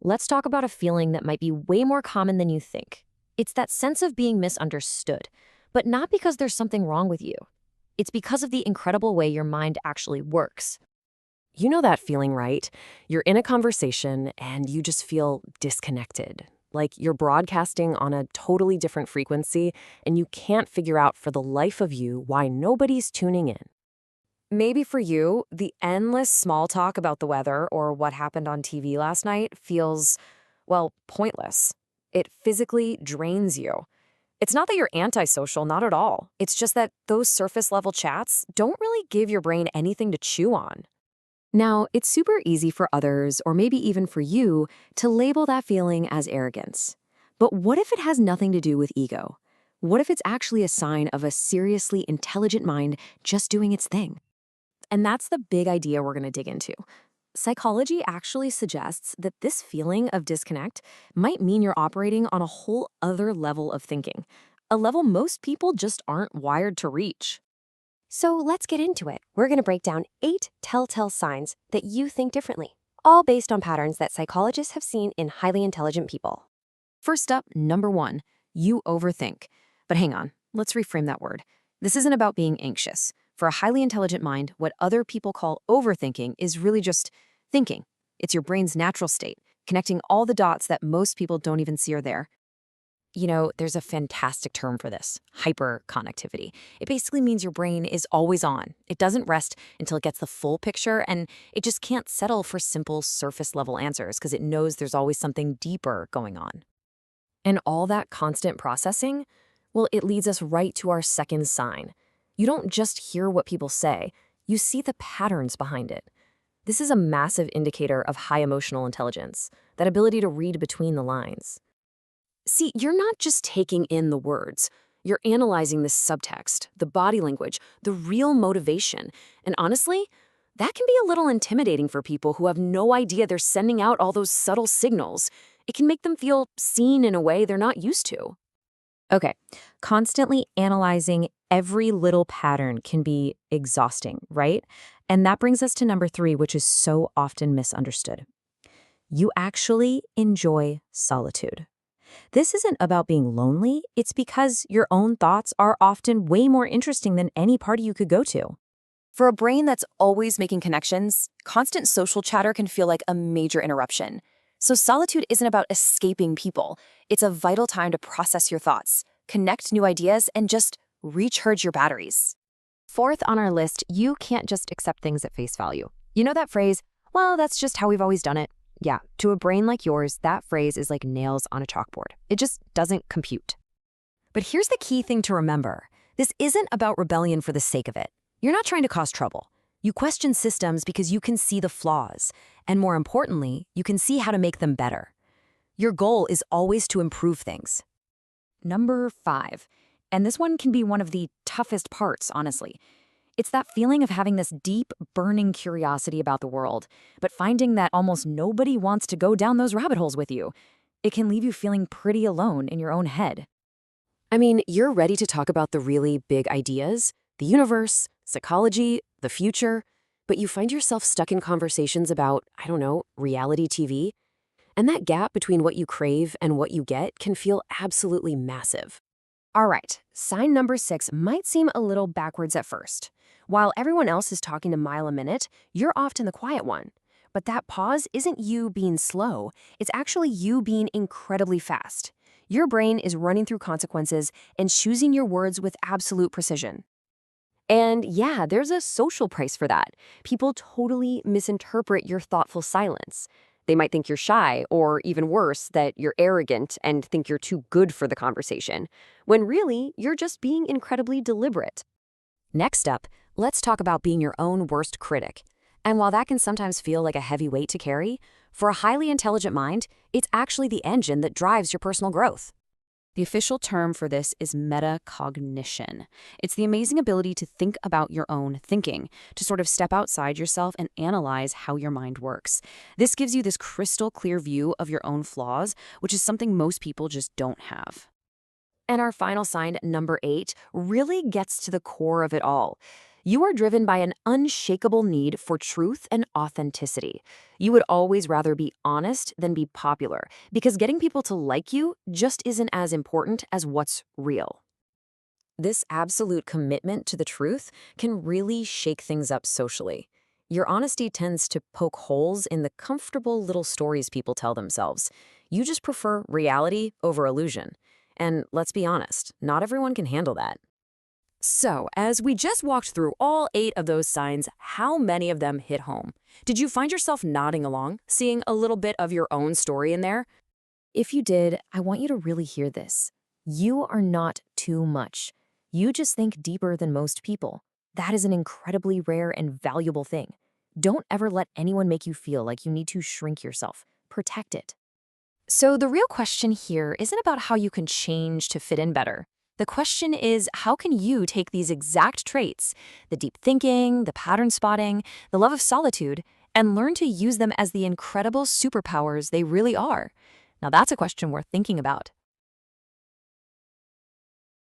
let's talk about a feeling that might be way more common than you think. It's that sense of being misunderstood, but not because there's something wrong with you. It's because of the incredible way your mind actually works. You know that feeling, right? You're in a conversation and you just feel disconnected. Like you're broadcasting on a totally different frequency and you can't figure out for the life of you why nobody's tuning in. Maybe for you, the endless small talk about the weather or what happened on TV last night feels, well, pointless. It physically drains you. It's not that you're antisocial, not at all. It's just that those surface level chats don't really give your brain anything to chew on. Now, it's super easy for others, or maybe even for you, to label that feeling as arrogance. But what if it has nothing to do with ego? What if it's actually a sign of a seriously intelligent mind just doing its thing? And that's the big idea we're going to dig into. Psychology actually suggests that this feeling of disconnect might mean you're operating on a whole other level of thinking, a level most people just aren't wired to reach. So let's get into it. We're going to break down 8 telltale signs that you think differently, all based on patterns that psychologists have seen in highly intelligent people. First up, number 1, you overthink. But hang on, let's reframe that word. This isn't about being anxious. For a highly intelligent mind, what other people call overthinking is really just thinking. It's your brain's natural state, connecting all the dots that most people don't even see are there. You know, there's a fantastic term for this, hyperconnectivity. It basically means your brain is always on. It doesn't rest until it gets the full picture, and it just can't settle for simple surface-level answers because it knows there's always something deeper going on. And all that constant processing, well, it leads us right to our second sign. You don't just hear what people say, you see the patterns behind it. This is a massive indicator of high emotional intelligence, that ability to read between the lines. See, you're not just taking in the words. You're analyzing the subtext, the body language, the real motivation. And honestly, that can be a little intimidating for people who have no idea they're sending out all those subtle signals. It can make them feel seen in a way they're not used to. Okay, constantly analyzing every little pattern can be exhausting, right? And that brings us to number 3, which is so often misunderstood. You actually enjoy solitude. This isn't about being lonely, it's because your own thoughts are often way more interesting than any party you could go to. For a brain that's always making connections, constant social chatter can feel like a major interruption. So solitude isn't about escaping people. It's a vital time to process your thoughts, connect new ideas, and just recharge your batteries. 4th on our list, you can't just accept things at face value. You know that phrase, well, that's just how we've always done it. Yeah, to a brain like yours, that phrase is like nails on a chalkboard. It just doesn't compute. But here's the key thing to remember. This isn't about rebellion for the sake of it. You're not trying to cause trouble. You question systems because you can see the flaws. And more importantly, you can see how to make them better. Your goal is always to improve things. Number 5, and this one can be one of the toughest parts, honestly. It's that feeling of having this deep, burning curiosity about the world, but finding that almost nobody wants to go down those rabbit holes with you. It can leave you feeling pretty alone in your own head. I mean, you're ready to talk about the really big ideas, the universe, psychology, the future, but you find yourself stuck in conversations about, I don't know, reality TV. And that gap between what you crave and what you get can feel absolutely massive. All right, sign number 6 might seem a little backwards at first. While everyone else is talking a mile a minute, you're often the quiet one. But that pause isn't you being slow, it's actually you being incredibly fast. Your brain is running through consequences and choosing your words with absolute precision. And yeah, there's a social price for that. People totally misinterpret your thoughtful silence. They might think you're shy, or even worse, that you're arrogant and think you're too good for the conversation, when really, you're just being incredibly deliberate. Next up, let's talk about being your own worst critic. And while that can sometimes feel like a heavy weight to carry, for a highly intelligent mind, it's actually the engine that drives your personal growth. The official term for this is metacognition. It's the amazing ability to think about your own thinking, to sort of step outside yourself and analyze how your mind works. This gives you this crystal clear view of your own flaws, which is something most people just don't have. And our final sign, number 8, really gets to the core of it all. You are driven by an unshakable need for truth and authenticity. You would always rather be honest than be popular, because getting people to like you just isn't as important as what's real. This absolute commitment to the truth can really shake things up socially. Your honesty tends to poke holes in the comfortable little stories people tell themselves. You just prefer reality over illusion. And let's be honest, not everyone can handle that. So, as we just walked through all 8 of those signs, how many of them hit home? Did you find yourself nodding along, seeing a little bit of your own story in there? If you did, I want you to really hear this. You are not too much. You just think deeper than most people. That is an incredibly rare and valuable thing. Don't ever let anyone make you feel like you need to shrink yourself. Protect it. So the real question here isn't about how you can change to fit in better. The question is, how can you take these exact traits, the deep thinking, the pattern spotting, the love of solitude, and learn to use them as the incredible superpowers they really are? Now that's a question worth thinking about.